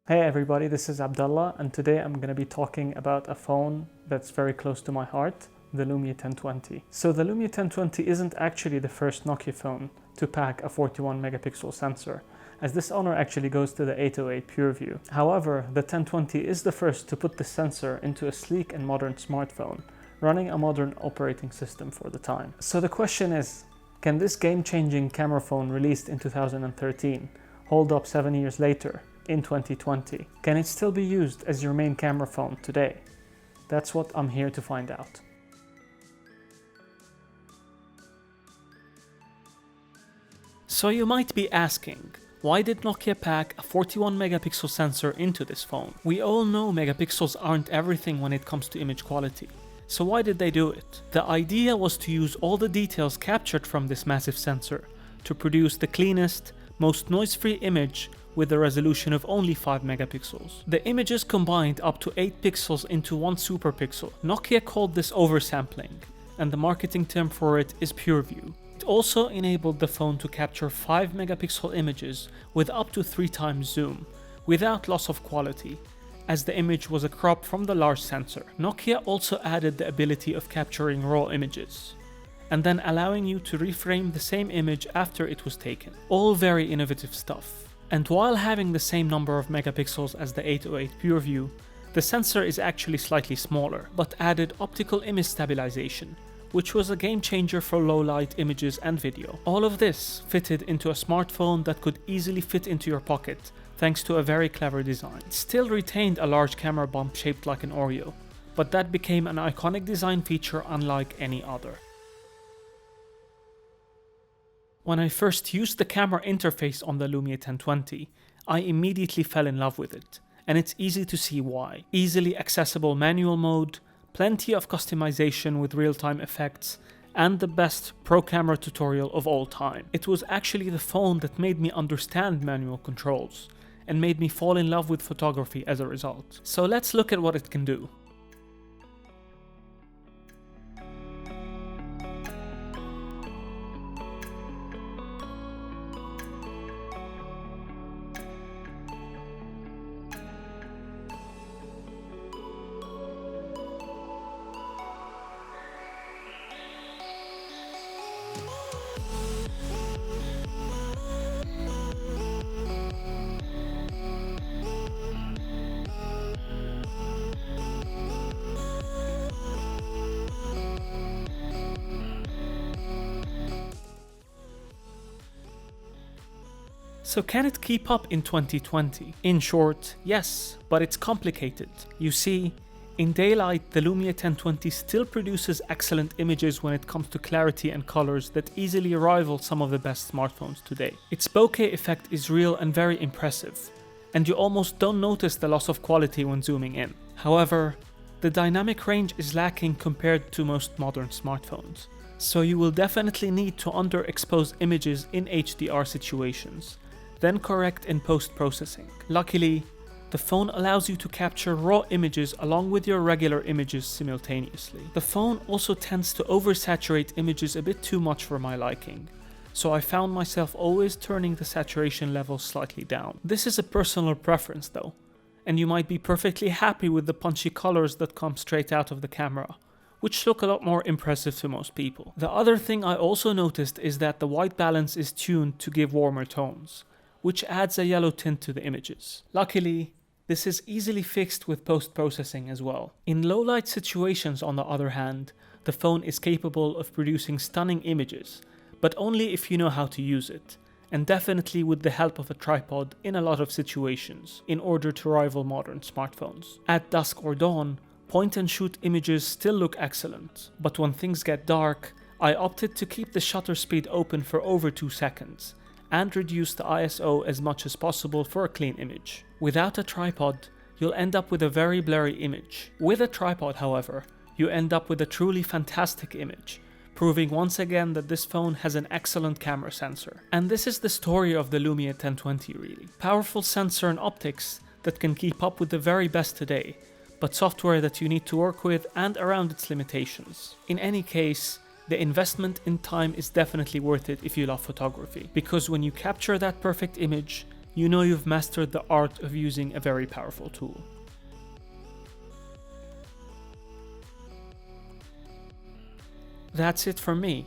Hey everybody, this is Abdullah, and today I'm going to be talking about a phone that's very close to my heart, the Lumia 1020. So the Lumia 1020 isn't actually the first Nokia phone to pack a 41 megapixel sensor, as this honor actually goes to the 808 PureView. However, the 1020 is the first to put the sensor into a sleek and modern smartphone, running a modern operating system for the time. So the question is, can this game-changing camera phone released in 2013 hold up 7 years later? In 2020? Can it still be used as your main camera phone today? That's what I'm here to find out. So you might be asking, why did Nokia pack a 41 megapixel sensor into this phone? We all know megapixels aren't everything when it comes to image quality. So why did they do it? The idea was to use all the details captured from this massive sensor to produce the cleanest, most noise-free image with a resolution of only 5 megapixels. The images combined up to 8 pixels into one super pixel. Nokia called this oversampling, and the marketing term for it is PureView. It also enabled the phone to capture 5 megapixel images with up to 3 times zoom, without loss of quality, as the image was a crop from the large sensor. Nokia also added the ability of capturing raw images, and then allowing you to reframe the same image after it was taken. All very innovative stuff. And while having the same number of megapixels as the 808 PureView, the sensor is actually slightly smaller, but added optical image stabilization, which was a game changer for low light images and video. All of this fitted into a smartphone that could easily fit into your pocket, thanks to a very clever design. It still retained a large camera bump shaped like an Oreo, but that became an iconic design feature unlike any other. When I first used the camera interface on the Lumia 1020, I immediately fell in love with it, and it's easy to see why. Easily accessible manual mode, plenty of customization with real-time effects, and the best pro camera tutorial of all time. It was actually the phone that made me understand manual controls, and made me fall in love with photography as a result. So let's look at what it can do. So can it keep up in 2020? In short, yes, but it's complicated. You see, in daylight, the Lumia 1020 still produces excellent images when it comes to clarity and colors that easily rival some of the best smartphones today. Its bokeh effect is real and very impressive, and you almost don't notice the loss of quality when zooming in. However, the dynamic range is lacking compared to most modern smartphones, so you will definitely need to underexpose images in HDR situations, then correct in post-processing. Luckily, the phone allows you to capture raw images along with your regular images simultaneously. The phone also tends to oversaturate images a bit too much for my liking, so I found myself always turning the saturation level slightly down. This is a personal preference though, and you might be perfectly happy with the punchy colors that come straight out of the camera, which look a lot more impressive to most people. The other thing I also noticed is that the white balance is tuned to give warmer tones, which adds a yellow tint to the images. Luckily, this is easily fixed with post-processing as well. In low-light situations, on the other hand, the phone is capable of producing stunning images, but only if you know how to use it, and definitely with the help of a tripod in a lot of situations, in order to rival modern smartphones. At dusk or dawn, point-and-shoot images still look excellent, but when things get dark, I opted to keep the shutter speed open for over 2 seconds, and reduce the ISO as much as possible for a clean image. Without a tripod, you'll end up with a very blurry image. With a tripod, however, you end up with a truly fantastic image, proving once again that this phone has an excellent camera sensor. And this is the story of the Lumia 1020 really. Powerful sensor and optics that can keep up with the very best today, but software that you need to work with and around its limitations. In any case, the investment in time is definitely worth it if you love photography, because when you capture that perfect image, you know you've mastered the art of using a very powerful tool. That's it from me.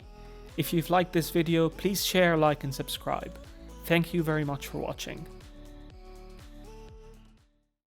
If you've liked this video, please share, like, and subscribe. Thank you very much for watching.